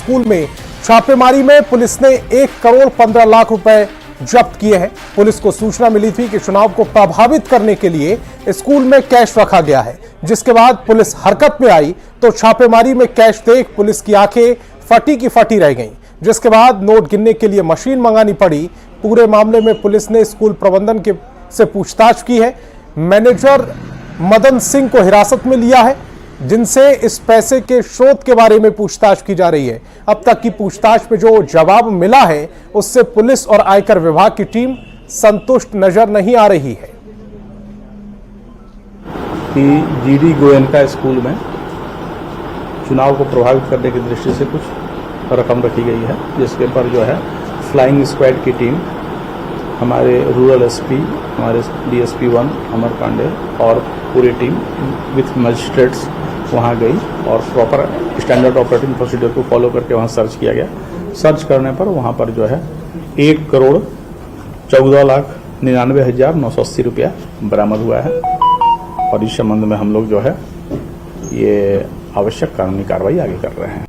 School में छापेमारी में पुलिस ने 1 करोड़ 15 लाख रुपए जब्त किए हैं। पुलिस को सूचना मिली थी कि चुनाव को प्रभावित करने के लिए स्कूल में कैश रखा गया है, जिसके बाद पुलिस हरकत में आई तो छापेमारी में कैश देख पुलिस की आंखें फटी की फटी रह गईं, जिसके बाद नोट गिनने के लिए मशीन मंगानी पड़ी। पूरे मामले में पुलिस ने स्कूल प्रबंधन से पूछताछ की है। मैनेजर मदन सिंह को हिरासत में लिया है, जिनसे इस पैसे के स्रोत के बारे में पूछताछ की जा रही है। अब तक की पूछताछ में जो जवाब मिला है उससे पुलिस और आयकर विभाग की टीम संतुष्ट नजर नहीं आ रही है। कि जीडी गोयनका स्कूल में चुनाव को प्रभावित करने की दृष्टि से कुछ रकम रखी गई है, जिसके पर जो है फ्लाइंग स्क्वाड की टीम, हमारे रूरल एसपी, हमारे डीएसपी 1 अमर पांडे और पूरी टीम विथ मजिस्ट्रेट्स वहाँ गई और प्रॉपर स्टैंडर्ड ऑपरेटिंग प्रोसीजर को फॉलो करके वहाँ सर्च किया गया। सर्च करने पर वहाँ पर जो है 1 करोड़ 14,99,980 रुपया बरामद हुआ है और इस संबंध में हम लोग जो है ये आवश्यक कानूनी कार्रवाई आगे कर रहे हैं।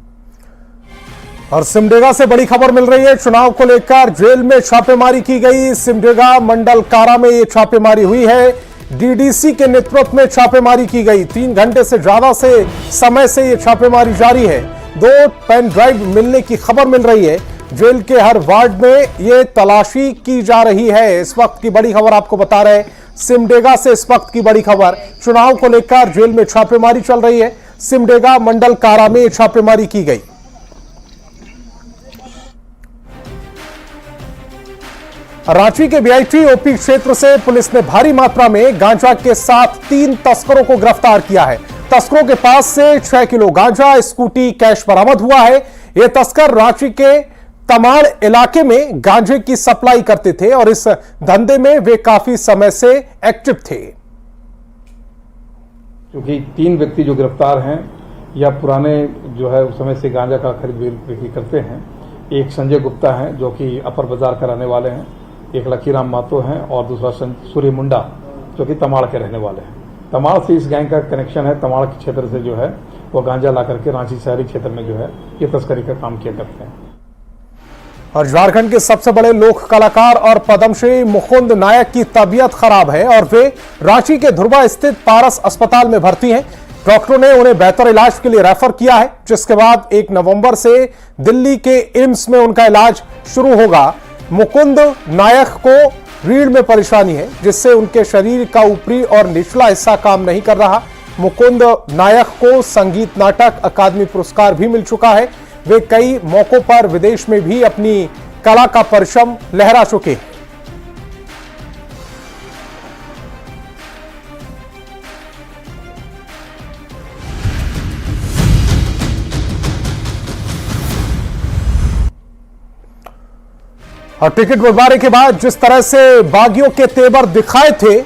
और सिमडेगा से बड़ी खबर मिल रही है। चुनाव को लेकर जेल में छापेमारी की गई। सिमडेगा मंडल कारा में यह छापेमारी हुई है। डीडीसी के नेतृत्व में छापेमारी की गई। 3 घंटे से ज्यादा से समय से यह छापेमारी जारी है। 2 पेन ड्राइव मिलने की खबर मिल रही है। जेल के हर वार्ड में यह तलाशी की जा रही है। इस वक्त की बड़ी खबर आपको बता रहे हैं, सिमडेगा से इस वक्त की बड़ी खबर। चुनाव को लेकर जेल में छापेमारी चल रही है। सिमडेगा मंडल कारा में छापेमारी की गई। रांची के बीआईटी ओपी क्षेत्र से पुलिस ने भारी मात्रा में गांजा के साथ 3 तस्करों को गिरफ्तार किया है। तस्करों के पास से 6 किलो गांजा, स्कूटी, कैश बरामद हुआ है। ये तस्कर रांची के तमाड़ इलाके में गांजे की सप्लाई करते थे और इस धंधे में वे काफी समय से एक्टिव थे। क्योंकि 3 व्यक्ति जो गिरफ्तार हैं या पुराने जो है उस समय से गांजा का खरीद बिक्री करते हैं। एक संजय गुप्ता है जो कि अपर बाजार का रहने वाले हैं, एक लकीराम मातो हैं और दूसरा सूर्य मुंडा जो कि तमाड़ के रहने वाले हैं। तमाड़ से इस गैंग का कनेक्शन है। तमाड़ के क्षेत्र से जो है वो गांजा ला करके रांची शहरी क्षेत्र में जो है ये तस्करी का काम किया करते हैं। और झारखंड के सबसे बड़े लोक कलाकार और पद्मश्री मुकुंद नायक की तबीयत खराब है और वे रांची के ध्रुवा स्थित पारस अस्पताल में भर्ती हैं। डॉक्टरों ने उन्हें बेहतर इलाज के लिए रेफर किया है, जिसके बाद 1 नवंबर से दिल्ली के एम्स में उनका इलाज शुरू होगा। मुकुंद नायक को रीढ़ में परेशानी है, जिससे उनके शरीर का ऊपरी और निचला हिस्सा काम नहीं कर रहा। मुकुंद नायक को संगीत नाटक अकादमी पुरस्कार भी मिल चुका है। वे कई मौकों पर विदेश में भी अपनी कला का परचम लहरा चुके हैं। और टिकट बंटवारे के बाद जिस तरह से बागियों के तेवर दिखाए थे,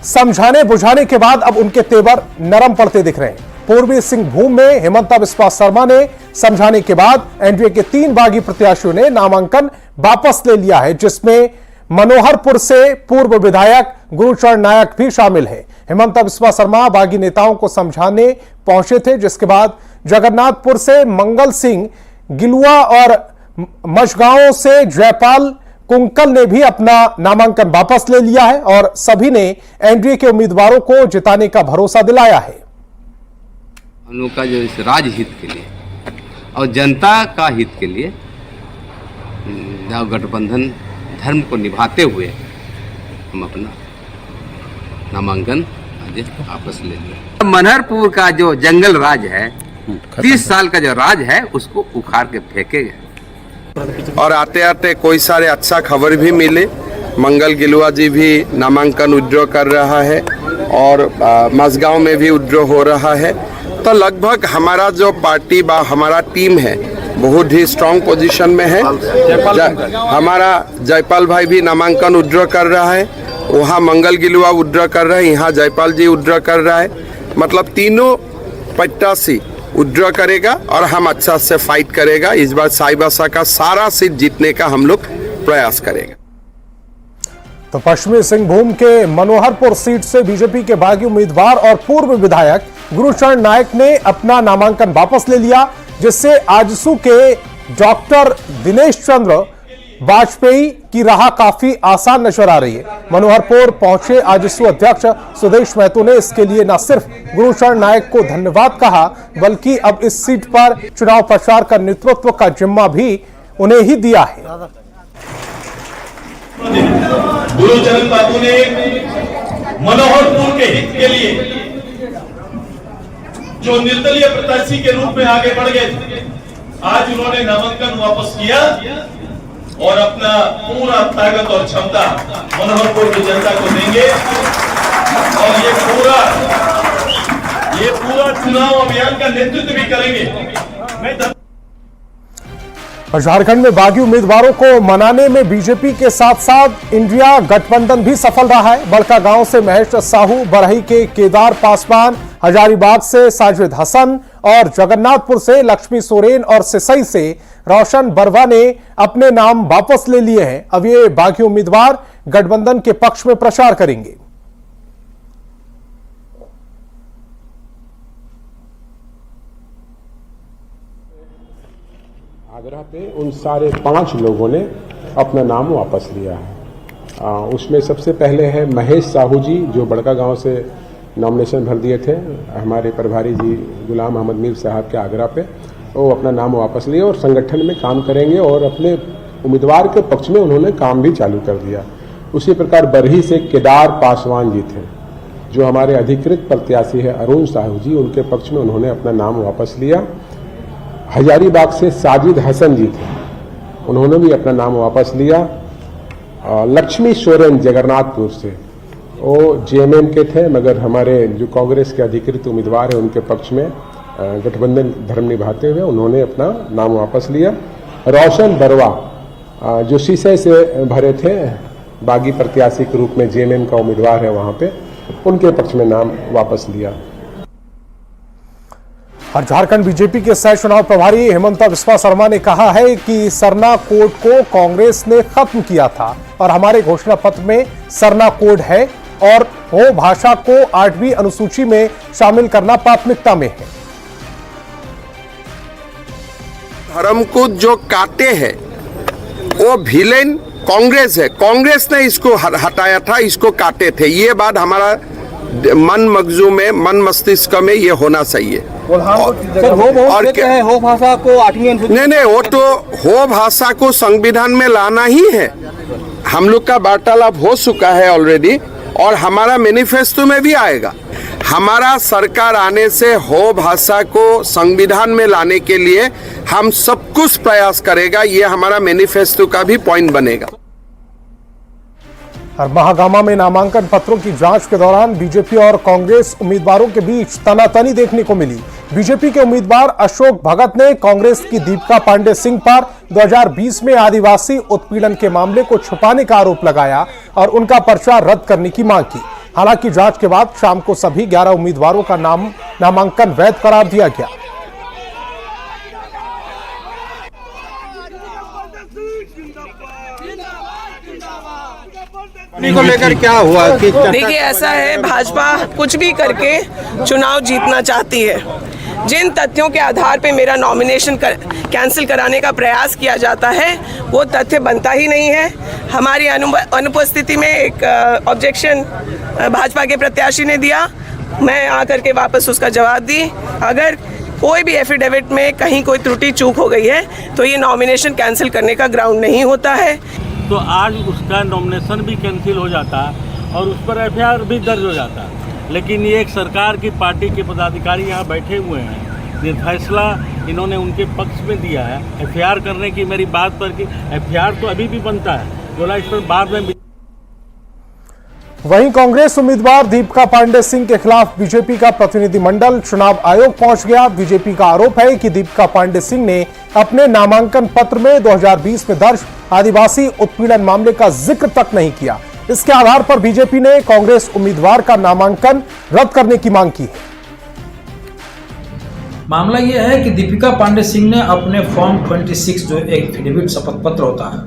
समझाने बुझाने के बाद अब उनके तेवर नरम पड़ते दिख रहे हैं। पूर्वी सिंहभूम में हेमंता बिस्वा शर्मा ने समझाने के बाद एनडीए के 3 बागी प्रत्याशियों ने नामांकन वापस ले लिया है, जिसमें मनोहरपुर से पूर्व विधायक गुरुचरण नायक भी शामिल है। हेमंता बिस्वा शर्मा बागी नेताओं को समझाने पहुंचे थे, जिसके बाद जगन्नाथपुर से मंगल सिंह गिलुआ और मझगांव से जयपाल कुंकल ने भी अपना नामांकन वापस ले लिया है और सभी ने एनडीए के उम्मीदवारों को जिताने का भरोसा दिलाया है। हम लोग का जो इस राजहित के लिए और जनता का हित के लिए गठबंधन धर्म को निभाते हुए हम अपना नामांकन आज वापस ले लिया। मनहरपुर का जो जंगल राज है, 30 साल का जो राज है, उसको उखाड़ के फेंकेगा। और आते आते कोई सारे अच्छा खबर भी मिले। मंगल गिलुआ जी भी नामांकन विड्रॉ कर रहा है और मझगांव में भी विड्रॉ हो रहा है। तो लगभग हमारा जो पार्टी बा हमारा टीम है बहुत ही स्ट्रांग पोजीशन में है। हमारा जयपाल भाई भी नामांकन विड्रॉ कर रहा है, वहाँ मंगल गिलुआ विड्रॉ कर रहा है, यहाँ जयपाल जी विड्रॉ कर रहा है। मतलब तीनों प्रत्याशी विड्रॉ करेगा और हम अच्छा से फाइट करेगा। इस बार साईबासा का सारा सीट जीतने का हम लोग प्रयास करेंगे। तो पश्चिमी सिंहभूम के मनोहरपुर सीट से बीजेपी के बागी उम्मीदवार और पूर्व विधायक गुरुचरण नायक ने अपना नामांकन वापस ले लिया। जिससे आजसू के डॉक्टर दिनेश चंद्र वाजपेयी की राह काफी आसान नजर आ रही है। मनोहरपुर पहुंचे आजसू अध्यक्ष सुदेश महतो ने इसके लिए न सिर्फ गुरुशरण नायक को धन्यवाद कहा, बल्कि अब इस सीट पर चुनाव प्रचार का नेतृत्व का जिम्मा भी उन्हें ही दिया है। गुरुचरण बाबू ने मनोहरपुर के हित के लिए जो निर्दलीय प्रत्याशी के रूप में आगे बढ़ गए थे, आज उन्होंने नामांकन वापस किया और अपना पूरा ताकत और क्षमता मनोहरपुर की जनता को देंगे और ये पूरा चुनाव अभियान का नेतृत्व भी करेंगे। झारखंड में बागी उम्मीदवारों को मनाने में बीजेपी के साथ साथ इंडिया गठबंधन भी सफल रहा है। बड़का गांव से महेश साहू, बरही के केदार पासवान, हजारीबाग से साजिद हसन और जगन्नाथपुर से लक्ष्मी सोरेन और सिसई से रोशन बरवा ने अपने नाम वापस ले लिए हैं। अब ये बागी उम्मीदवार गठबंधन के पक्ष में प्रचार करेंगे। आगरा पे उन सारे 5 लोगों ने अपना नाम वापस लिया है। उसमें सबसे पहले है महेश साहू जी, जो बड़का गांव से नॉमिनेशन भर दिए थे हमारे प्रभारी जी गुलाम अहमद मीर साहब के आगरा पे। वो अपना नाम वापस लिए और संगठन में काम करेंगे और अपने उम्मीदवार के पक्ष में उन्होंने काम भी चालू कर दिया। उसी प्रकार बरही से केदार पासवान जी थे, जो हमारे अधिकृत प्रत्याशी है अरुण साहू जी, उनके पक्ष में उन्होंने अपना नाम वापस लिया। हजारीबाग से साजिद हसन जी थे, उन्होंने भी अपना नाम वापस लिया। लक्ष्मी सोरेन जगन्नाथपुर से, वो जेएमएम के थे, मगर हमारे जो कांग्रेस के अधिकृत उम्मीदवार हैं उनके पक्ष में गठबंधन धर्म निभाते हुए उन्होंने अपना नाम वापस लिया। रोशन बरवा, जो सिसई से भरे थे, बागी प्रत्याशी के रूप में जेएमएम का उम्मीदवार है वहां पे, उनके पक्ष में नाम वापस लिया। और झारखंड बीजेपी के सह चुनाव प्रभारी हेमंता बिस्वा शर्मा ने कहा है कि सरना कोड को कांग्रेस ने खत्म किया था और हमारे घोषणा पत्र में सरना कोड है और हो भाषा को 8वीं अनुसूची में शामिल करना प्राथमिकता में है। धर्म को जो काटे हैं वो विलेन कांग्रेस है। कांग्रेस ने इसको हटाया था, इसको काटे थे। ये बात हमारा मन मगजू में, मन मस्तिष्क में ये होना चाहिए। और क्या हो भाषा को 8वीं नहीं, वो तो हो भाषा को संविधान में लाना ही है। हम लोग का वार्तालाप हो चुका है ऑलरेडी और हमारा मैनिफेस्टो में भी आएगा। हमारा सरकार आने से हो भाषा को संविधान में लाने के लिए हम सब कुछ प्रयास करेगा। ये हमारा मैनिफेस्टो का भी पॉइंट बनेगा। और महागामा में नामांकन पत्रों की जांच के दौरान बीजेपी और कांग्रेस उम्मीदवारों के बीच तनातनी देखने को मिली। बीजेपी के उम्मीदवार अशोक भगत ने कांग्रेस की दीपिका पांडे सिंह पर 2020 में आदिवासी उत्पीड़न के मामले को छुपाने का आरोप लगाया और उनका पर्चा रद्द करने की मांग की। हालांकि जांच के बाद शाम को सभी 11 उम्मीदवारों का नामांकन वैध करार दिया गया। को लेकर क्या हुआ? देखिए, ऐसा है, भाजपा कुछ भी करके चुनाव जीतना चाहती है। जिन तथ्यों के आधार पे मेरा नॉमिनेशन कैंसिल कराने का प्रयास किया जाता है वो तथ्य बनता ही नहीं है। हमारी अनुपस्थिति में एक ऑब्जेक्शन भाजपा के प्रत्याशी ने दिया, मैं आकर के वापस उसका जवाब दी। अगर कोई भी एफिडेविट में कहीं कोई त्रुटि चूक हो गई है तो ये नॉमिनेशन कैंसिल करने का ग्राउंड नहीं होता है। तो आज उसका नॉमिनेशन भी कैंसिल हो जाता और उस पर एफआईआर भी दर्ज हो जाता। लेकिन ये एक सरकार की पार्टी के पदाधिकारी यहाँ बैठे हुए हैं, ये फैसला इन्होंने उनके पक्ष में दिया है। एफआईआर करने की मेरी बात पर कि एफआईआर तो अभी भी बनता है, बोला इस पर बाद में। वहीं कांग्रेस उम्मीदवार दीपिका पांडे सिंह के खिलाफ बीजेपी का प्रतिनिधिमंडल चुनाव आयोग पहुंच गया। बीजेपी का आरोप है कि दीपिका पांडे सिंह ने अपने नामांकन पत्र में 2020 में दर्ज आदिवासी उत्पीड़न मामले का जिक्र तक नहीं किया। इसके आधार पर बीजेपी ने कांग्रेस उम्मीदवार का नामांकन रद्द करने की मांग की है। मामला यह है कि दीपिका पांडे सिंह ने अपने फॉर्म 26 जो एक एफिडेविट शपथ पत्र होता है,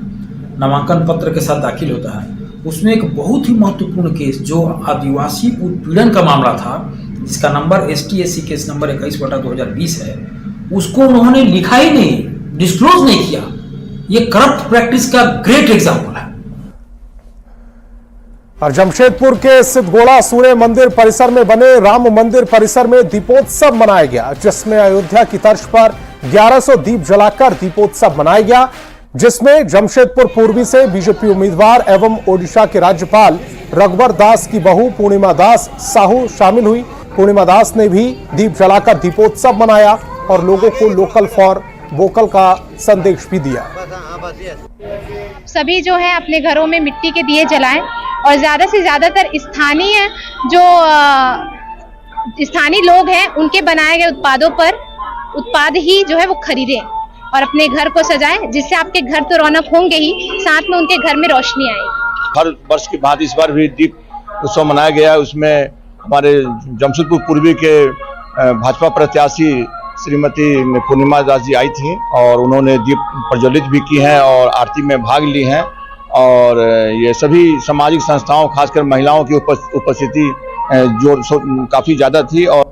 नामांकन पत्र के साथ दाखिल होता है, उसमें एक बहुत ही महत्वपूर्ण केस जो आदिवासी उत्पीड़न का मामला था, जिसका नंबर ST-SC केस नंबर 21/2020 है, उसको उन्होंने लिखा ही नहीं, डिस्क्लोज नहीं किया। ये करप्ट प्रैक्टिस का ग्रेट एग्जाम्पल है। और जमशेदपुर के सिद्धगोड़ा सूर्य मंदिर परिसर में बने राम मंदिर परिसर में दीपोत्सव मनाया गया, जिसमें अयोध्या की तर्ज पर 1100 दीप जलाकर दीपोत्सव मनाया गया, जिसमें जमशेदपुर पूर्वी से बीजेपी उम्मीदवार एवं ओडिशा के राज्यपाल रघुवर दास की बहू पूर्णिमा दास साहू शामिल हुई। पूर्णिमा दास ने भी दीप जलाकर दीपोत्सव मनाया और लोगों को लोकल फॉर वोकल का संदेश भी दिया। सभी जो है अपने घरों में मिट्टी के दिए जलाएं और ज्यादा से ज्यादातर स्थानीय जो स्थानीय लोग हैं उनके बनाए गए उत्पाद ही जो है वो खरीदें और अपने घर को सजाएं, जिससे आपके घर तो रौनक होंगे ही, साथ में उनके घर में रोशनी आएगी। हर वर्ष की भांति इस बार भी दीप उत्सव मनाया गया। उसमें हमारे जमशेदपुर पूर्वी के भाजपा प्रत्याशी श्रीमती पूर्णिमा दास जी आई थी और उन्होंने दीप प्रज्वलित भी की हैं और आरती में भाग ली हैं। और ये सभी सामाजिक संस्थाओं खासकर महिलाओं की उपस्थिति जो काफी ज्यादा थी। और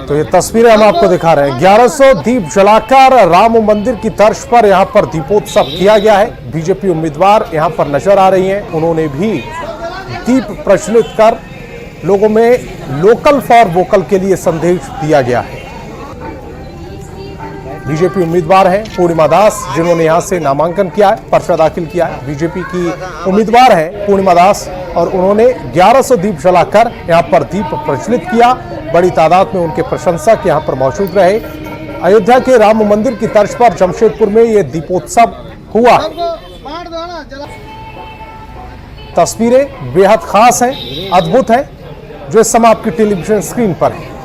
तो ये तस्वीरें हम आपको दिखा रहे हैं। 1100 दीप जलाकर राम मंदिर की तर्ज पर यहां पर दीपोत्सव किया गया है। बीजेपी उम्मीदवार यहां पर नजर आ रही हैं, उन्होंने भी दीप प्रज्वलित कर लोगों में लोकल फॉर वोकल के लिए संदेश दिया गया है। बीजेपी उम्मीदवार हैं पूर्णिमा दास, जिन्होंने यहां से नामांकन किया है, पर्चा दाखिल किया है। बीजेपी की उम्मीदवार हैं पूर्णिमा दास और उन्होंने 1100 दीप जलाकर यहां पर दीप प्रज्वलित किया। बड़ी तादाद में उनके प्रशंसक यहां पर मौजूद रहे। अयोध्या के राम मंदिर की तर्ज पर जमशेदपुर में यह दीपोत्सव हुआ। तस्वीरें बेहद खास हैं, अद्भुत हैं, जो इस समय आपकी टेलीविजन स्क्रीन पर है।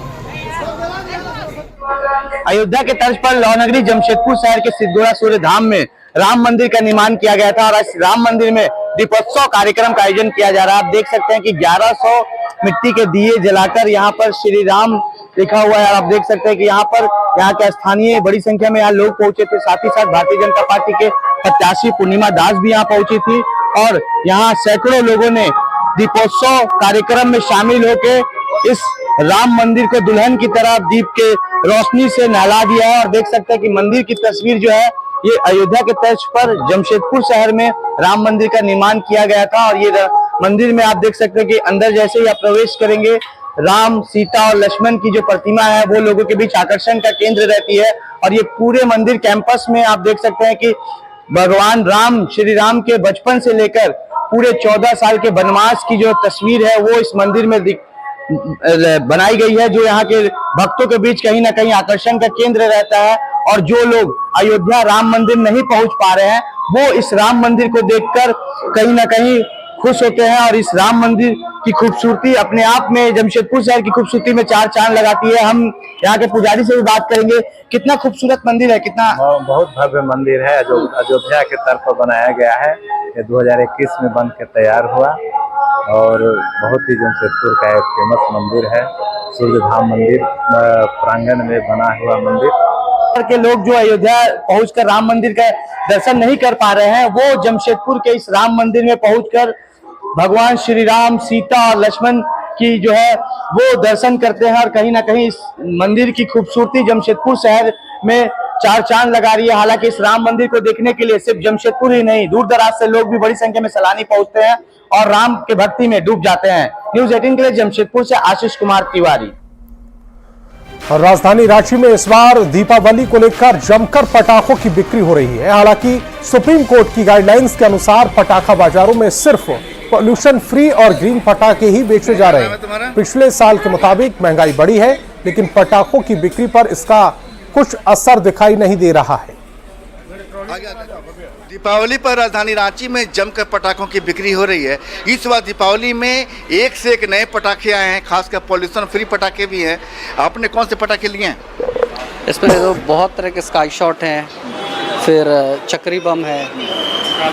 अयोध्या के तर्ज पर लौनगरी जमशेदपुर शहर के सिद्धगोड़ा सूर्य धाम में राम मंदिर का निर्माण किया गया था और इस राम मंदिर में दीपोत्सव कार्यक्रम का आयोजन किया जा रहा है। आप देख सकते हैं कि 1100 मिट्टी के दिए जलाकर यहाँ पर श्री राम लिखा हुआ है। आप देख सकते हैं कि यहाँ पर यहाँ के स्थानीय बड़ी संख्या में यहाँ लोग पहुंचे थे। साथ ही साथ भारतीय जनता पार्टी के प्रत्याशी पूर्णिमा दास भी यहाँ पहुंची थी और यहाँ सैकड़ों लोगों ने दीपोत्सव कार्यक्रम में शामिल होकर इस राम मंदिर को दुल्हन की तरह दीप के रोशनी से नहला दिया है। और देख सकते हैं कि मंदिर की तस्वीर जो है ये अयोध्या के तर्ज पर जमशेदपुर शहर में राम मंदिर का निर्माण किया गया था। और ये मंदिर में आप देख सकते हैं कि अंदर जैसे ही आप प्रवेश करेंगे, राम, सीता और लक्ष्मण की जो प्रतिमा है वो लोगों के बीच आकर्षण का केंद्र रहती है। और ये पूरे मंदिर कैंपस में आप देख सकते हैं कि भगवान राम, श्री राम के बचपन से लेकर पूरे 14 साल के वनवास की जो तस्वीर है वो इस मंदिर में बनाई गई है, जो यहाँ के भक्तों के बीच कहीं ना कहीं आकर्षण का केंद्र रहता है। और जो लोग अयोध्या राम मंदिर नहीं पहुंच पा रहे हैं वो इस राम मंदिर को देखकर कहीं ना कहीं खुश होते हैं। और इस राम मंदिर की खूबसूरती अपने आप में जमशेदपुर शहर की खूबसूरती में चार चांद लगाती है। हम यहाँ के पुजारी से भी बात करेंगे, कितना खूबसूरत मंदिर है, कितना बहुत भव्य मंदिर है जो अयोध्या के तर्ज पर बनाया गया है। ये 2021 में बन के तैयार हुआ और बहुत ही जमशेदपुर का एक फेमस मंदिर है। सूर्यधाम मंदिर प्रांगण में बना हुआ मंदिर के लोग जो अयोध्या पहुंचकर राम मंदिर का दर्शन नहीं कर पा रहे हैं वो जमशेदपुर के इस राम मंदिर में पहुंचकर भगवान श्री राम, सीता और लक्ष्मण की जो है वो दर्शन करते हैं। और कहीं ना कहीं इस मंदिर की खूबसूरती जमशेदपुर शहर में चार चांद लगा रही है। हालांकि इस राम मंदिर को देखने के लिए सिर्फ जमशेदपुर ही नहीं, दूर दराज से लोग भी बड़ी संख्या में सैलानी पहुंचते हैं और राम के भक्ति में डूब जाते हैं। न्यूज़ 18 के लिए जमशेदपुर से आशीष कुमार तिवारी। और राजधानी रांची में इस बार दीपावली को लेकर जमकर पटाखों की बिक्री हो रही है। हालांकि सुप्रीम कोर्ट की गाइडलाइंस के अनुसार पटाखा बाजारों में सिर्फ पॉल्यूशन फ्री और ग्रीन पटाखे ही बेचे जा रहे हैं। पिछले साल के मुताबिक महंगाई बढ़ी है, लेकिन पटाखों की बिक्री पर इसका कुछ असर दिखाई नहीं दे रहा है। दीपावली पर राजधानी रांची में जमकर पटाखों की बिक्री हो रही है। इस बार दीपावली में एक से एक नए पटाखे आए हैं, खासकर पॉल्यूशन फ्री पटाखे भी हैं। आपने कौन से पटाखे लिए हैं? इसमें तो बहुत तरह के स्काई शॉट हैं, फिर चक्री बम है।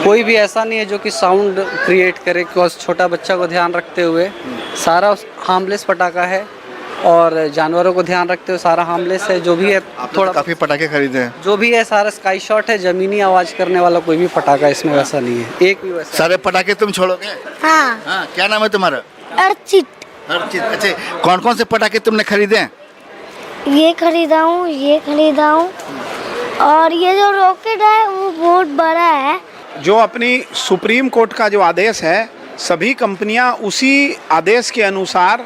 कोई भी ऐसा नहीं है जो कि साउंड क्रिएट करे, बिकॉज छोटा बच्चा को ध्यान रखते हुए सारा हार्मलेस पटाखा है और जानवरों को ध्यान रखते हुए सारा हार्मलेस है। जो भी है थोड़ा काफी पटाखे खरीदे हैं, जो भी है सारा स्काई शॉट है, जमीनी आवाज करने वाला कोई भी पटाखा इसमें वैसा नहीं है, एक भी वैसा। सारे पटाखे तुम छोड़ोगे? हाँ। क्या नाम है तुम्हारा? अर्चित। अच्छा, कौन कौन से पटाखे तुमने खरीदे हैं? ये खरीदा हूँ और ये जो रॉकेट है वो बहुत बड़ा है। जो अपनी सुप्रीम कोर्ट का जो आदेश है, सभी कंपनियां उसी आदेश के अनुसार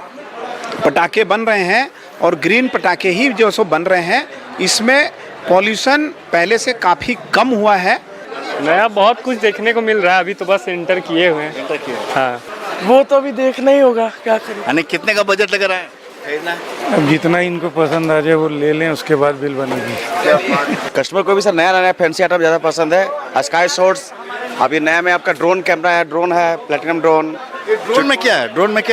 पटाखे बन रहे हैं और ग्रीन पटाखे ही जो सो बन रहे हैं। इसमें पॉल्यूशन पहले से काफ़ी कम हुआ है। नया बहुत कुछ देखने को मिल रहा है, अभी तो बस इंटर किए हुए हैं। हाँ, वो तो अभी देखना ही होगा क्या करें। यानी कितने का बजट लग रहा है? अब जितना इनको पसंद आ जाए वो ले लें, उसके बाद बिल बनेगी। कस्टमर को भी सर नया फैंसी आइटम ज़्यादा पसंद है। स्काई शॉट्स, अभी नया में आपका ड्रोन कैमरा है, ड्रोन है, प्लेटिनम ड्रोन। ड्रोन में क्या है? ड्रोन में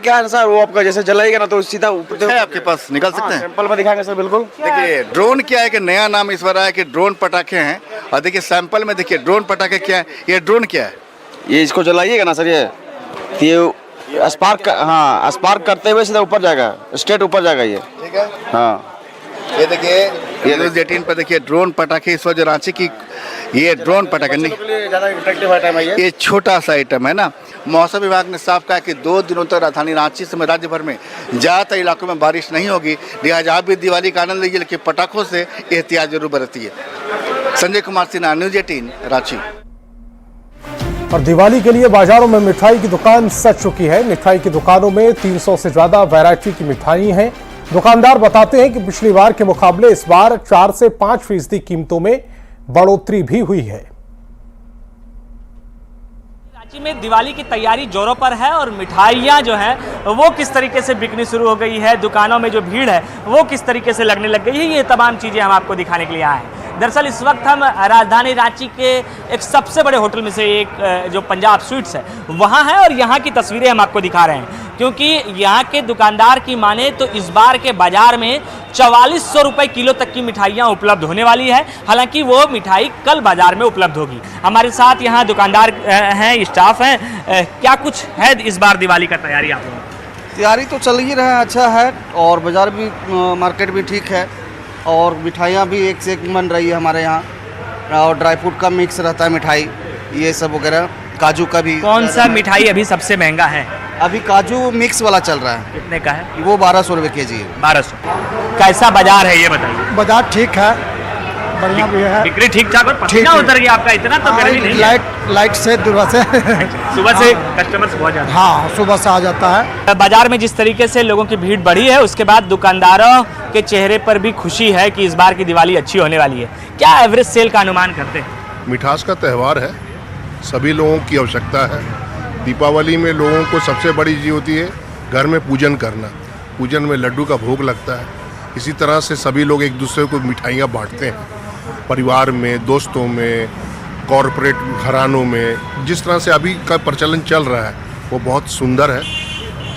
क्या है सर, वो आपका जैसे जलाएगा ना तो सीधा ऊपर है आपके पास निकल सकते हैं? सैंपल में दिखाएंगे सर, बिल्कुल। देखिए ड्रोन क्या है कि नया नाम इस बार आया कि ड्रोन पटाखे हैं, और देखिए सैंपल में देखिए ड्रोन पटाखे क्या है। ये ड्रोन क्या है? ये इसको जलाइएगा ना सर, ये स्पार्क करते हुए सीधा ऊपर जाएगा, स्ट्रेट ऊपर जाएगा ये। ठीक है। हाँ, ये देखिए ये न्यूज़ 18 पर देखिए ड्रोन पटाखे इस वक्त जो रांची की ये ड्रोन पटाखे नहीं, ये छोटा सा आइटम है ना। मौसम विभाग ने साफ कहा कि 2 दिनों तक राजधानी रांची समेत राज्य भर में ज़्यादातर इलाकों में बारिश नहीं होगी, लिहाजा आप भी दिवाली का आनंद लीजिए, लेकिन पटाखों से एहतियात जरूर बरतिए। संजय कुमार सिन्हा, न्यूज़ 18 रांची। और दिवाली के लिए बाजारों में मिठाई की दुकान सज चुकी है। मिठाई की दुकानों में 300 से ज्यादा वैरायटी की मिठाई हैं। दुकानदार बताते हैं कि पिछली बार के मुकाबले इस बार 4 से 5% कीमतों में बढ़ोतरी भी हुई है। रांची में दिवाली की तैयारी जोरों पर है और मिठाइयाँ जो हैं वो किस तरीके से बिकनी शुरू हो गई है, दुकानों में जो भीड़ है वो किस तरीके से लगने लग गई है, ये तमाम चीज़ें हम आपको दिखाने के लिए आए हैं। दरअसल इस वक्त हम राजधानी रांची के एक सबसे बड़े होटल में से एक जो पंजाब स्वीट्स है वहाँ है और यहाँ की तस्वीरें हम आपको दिखा रहे हैं, क्योंकि यहाँ के दुकानदार की माने तो इस बार के बाजार में 4400 रुपये किलो तक की मिठाइयाँ उपलब्ध होने वाली है। हालांकि वो मिठाई कल बाजार में उपलब्ध होगी। हमारे साथ यहाँ दुकानदार हैं, स्टाफ हैं, क्या कुछ है इस बार दिवाली का तैयारी आप लोगों? तैयारी तो चल ही रहा है, अच्छा है, और बाजार भी मार्केट भी ठीक है, और मिठाइयाँ भी एक से एक बन रही है हमारे यहाँ, और ड्राई फ्रूट का मिक्स रहता है मिठाई, ये सब वगैरह, काजू का भी। कौन सा मिठाई अभी सबसे महंगा है? अभी काजू मिक्स वाला चल रहा है। कितने का है? वो 1200 रुपये केजी है। 1200। कैसा बाजार है ये बताइए? बाजार ठीक है, बढ़िया भी है, बिक्री ठीक ठाक, पसीना उतर गया आपका, इतना तो गर्मी नहीं है। लाइट से सुबह से कस्टमर्स बहुत जाते हैं। हाँ, सुबह से आ जाता है। बाजार में जिस तरीके से लोगों की भीड़ बढ़ी है, उसके बाद दुकानदारों के चेहरे पर भी खुशी है कि इस बार की दिवाली अच्छी होने वाली है। क्या एवरेज सेल का अनुमान करते हैं? मिठास का त्यौहार है, सभी लोगों की आवश्यकता है। दीपावली में लोगों को सबसे बड़ी चीज़ होती है घर में पूजन करना, पूजन में लड्डू का भोग लगता है। इसी तरह से सभी लोग एक दूसरे को मिठाइयाँ बांटते हैं, परिवार में, दोस्तों में, कॉरपोरेट घरानों में। जिस तरह से अभी का प्रचलन चल रहा है वो बहुत सुंदर है,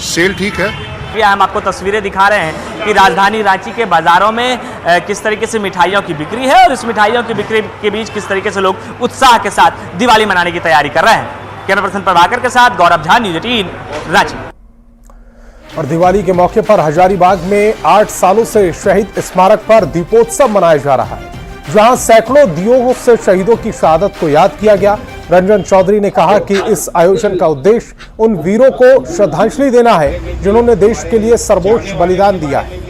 सेल ठीक है। हम आपको तस्वीरें दिखा रहे हैं कि राजधानी रांची के बाजारों में किस तरीके से मिठाइयों की बिक्री है और इस मिठाइयों की बिक्री के बीच किस तरीके से लोग उत्साह के साथ दिवाली मनाने की तैयारी कर रहे हैं। कैमरा पर्सन प्रभाकर के साथ गौरव झा, न्यूज़ 18 रांची। और दिवाली के मौके पर हजारीबाग में 8 सालों से शहीद स्मारक पर दीपोत्सव मनाया जा रहा है, जहां सैकड़ों दियों से शहीदों की शहादत को याद किया गया। रंजन चौधरी ने कहा कि इस आयोजन का उद्देश्य उन वीरों को श्रद्धांजलि देना है जिन्होंने देश के लिए सर्वोच्च बलिदान दिया है।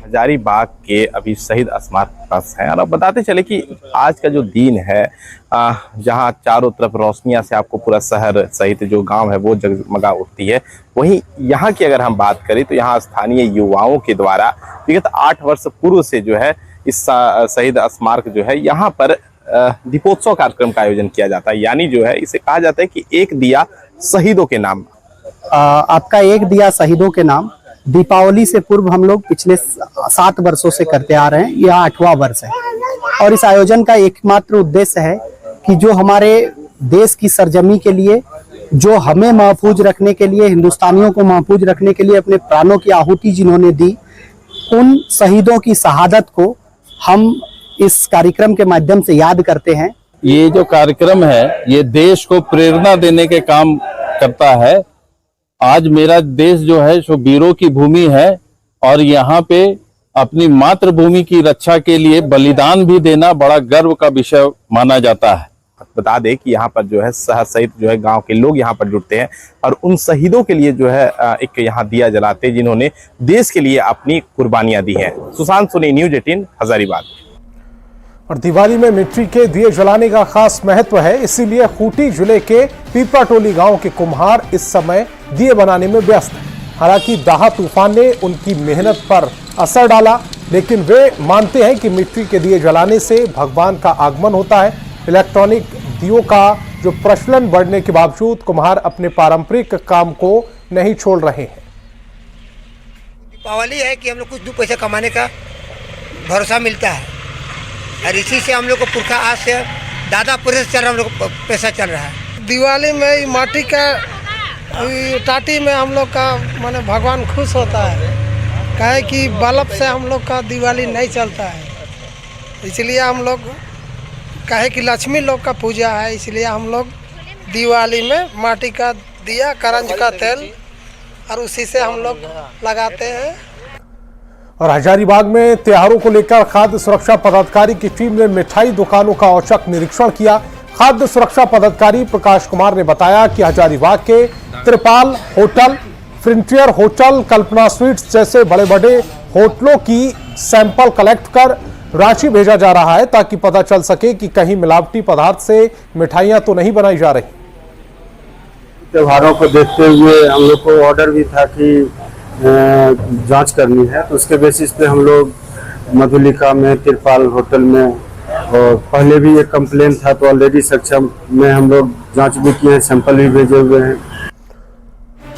हजारीबाग के अभी शहीद स्मारक पास है और अब बताते चले कि आज का जो दिन है, जहां चारों तरफ रोशनियां से आपको पूरा शहर सहित जो गांव है वो जगमगा उठती है, वहीं यहाँ की अगर हम बात करें तो यहाँ स्थानीय युवाओं के द्वारा विगत 8 वर्ष पूर्व से जो है इस शहीद स्मारक जो है यहाँ पर दीपोत्सव कार्यक्रम का आयोजन किया जाता है। यानी जो है इसे कहा जाता है कि एक दिया शहीदों के नाम। आपका एक दिया शहीदों के नाम दीपावली से पूर्व हम लोग पिछले 7 वर्षों से करते आ रहे हैं, यह 8वां वर्ष है। और इस आयोजन का एकमात्र उद्देश्य है कि जो हमारे देश की सरजमी के लिए, जो हमें महफूज रखने के लिए, हिंदुस्तानियों को महफूज रखने के लिए अपने प्राणों की आहुति जिन्होंने दी, उन शहीदों की शहादत को हम इस कार्यक्रम के माध्यम से याद करते हैं। ये जो कार्यक्रम है ये देश को प्रेरणा देने के काम करता है आज मेरा देश जो है सो वीरों की भूमि है और यहाँ पे अपनी मातृभूमि की रक्षा के लिए बलिदान भी देना बड़ा गर्व का विषय माना जाता है। बता दें कि यहाँ पर जो है शहर सहित जो है गांव के लोग यहाँ पर जुटते हैं और उन शहीदों के लिए जो है एक यहाँ दिया जलाते हैं जिन्होंने देश के लिए अपनी कुर्बानियां दी हैं। सुशांत सोनी, न्यूज़ 18 हजारीबाग। और दिवाली में मिट्टी के दिए जलाने का खास महत्व है, इसीलिए खूंटी जिले के पीपराटोली गांव के कुम्हार इस समय दिए बनाने में व्यस्त हैं। हालांकि दाहा तूफान ने उनकी मेहनत पर असर डाला, लेकिन वे मानते हैं कि मिट्टी के दिए जलाने से भगवान का आगमन होता है। इलेक्ट्रॉनिक दियों का जो प्रचलन बढ़ने के बावजूद कुम्हार अपने पारंपरिक काम को नहीं छोड़ रहे हैं। दीपावली है कि हम लोग कुछ दो पैसा कमाने का भरोसा मिलता है और इसी से हम लोग को पुरखा आज से दादा पुरख से चल रहा हम लोग को पैसा चल रहा है। दिवाली में माटी का टाटी में हम लोग का माने भगवान खुश होता है, कहे कि बल्ब से हम लोग का दिवाली नहीं चलता है, इसलिए हम लोग कहे कि लक्ष्मी लोग का पूजा है, इसलिए हम लोग दिवाली में माटी का दिया, करंज का तेल और उसी से हम लोग लगाते हैं। और हजारीबाग में त्योहारों को लेकर खाद्य सुरक्षा पदाधिकारी की टीम ने मिठाई दुकानों का औचक निरीक्षण किया। खाद्य सुरक्षा पदाधिकारी प्रकाश कुमार ने बताया कि हजारीबाग के त्रिपाल होटल, फ्रंटियर होटल, कल्पना स्वीट्स जैसे बड़े बड़े होटलों की सैंपल कलेक्ट कर रांची भेजा जा रहा है ताकि पता चल सके कि कहीं मिलावटी पदार्थ से मिठाइयां तो नहीं बनाई जा रही। त्योहारों को देखते हुए हम लोग को ऑर्डर भी था कि जांच करनी है, तो उसके बेसिस पे हम लोग मधुलिका में, तिरपाल होटल में, और पहले भी एक कंप्लेन था तो ऑलरेडी सक्षम में हम लोग जांच भी किए हैं, सैंपल भी भेजे हुए हैं।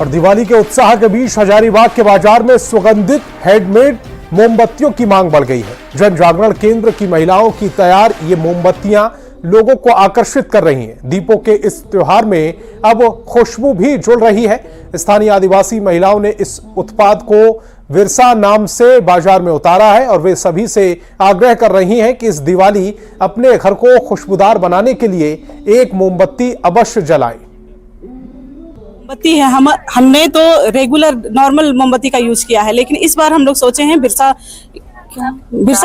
और दिवाली के उत्साह के बीच हजारीबाग के बाजार में सुगंधित हैंडमेड मोमबत्तियों की मांग बढ़ गई है। जन जागरण केंद्र की महिलाओं की तैयार ये मोमबत्तियां लोगों को आकर्षित कर रही हैं। दीपों के इस त्योहार में अब खुशबू भी जुड़ रही है। स्थानीय आदिवासी महिलाओं ने इस उत्पाद को विरसा नाम से बाजार में उतारा है और वे सभी से आग्रह कर रही हैं कि इस दिवाली अपने घर को खुशबूदार बनाने के लिए एक मोमबत्ती अवश्य जलाएं। मोमबत्ती है, हमने तो रेगुलर नॉर्मल मोमबत्ती का यूज किया है, लेकिन इस बार हम लोग सोचे हैं बिरसा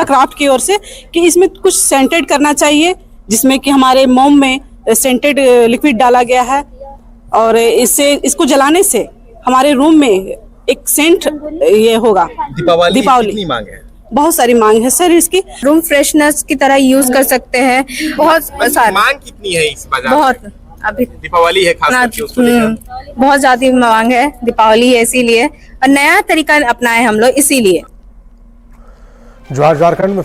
क्राफ्ट की ओर से कि इसमें कुछ सेंटेड करना चाहिए, जिसमें कि हमारे मोम में सेंटेड लिक्विड डाला गया है और इसको जलाने से हमारे रूम में एक सेंट ये होगा। दीपावली कितनी मांग है? बहुत सारी मांग है सर इसकी। रूम फ्रेशनर्स की तरह यूज कर सकते हैं। बहुत सारी मांग कितनी है इस बाजार बहुत अभी दीपावली है खास करके उसको लेकर बहुत ज्यादा मांग है। दीपावली है इसीलिए और नया तरीका अपनाए हम लोग इसीलिए। झारखंड में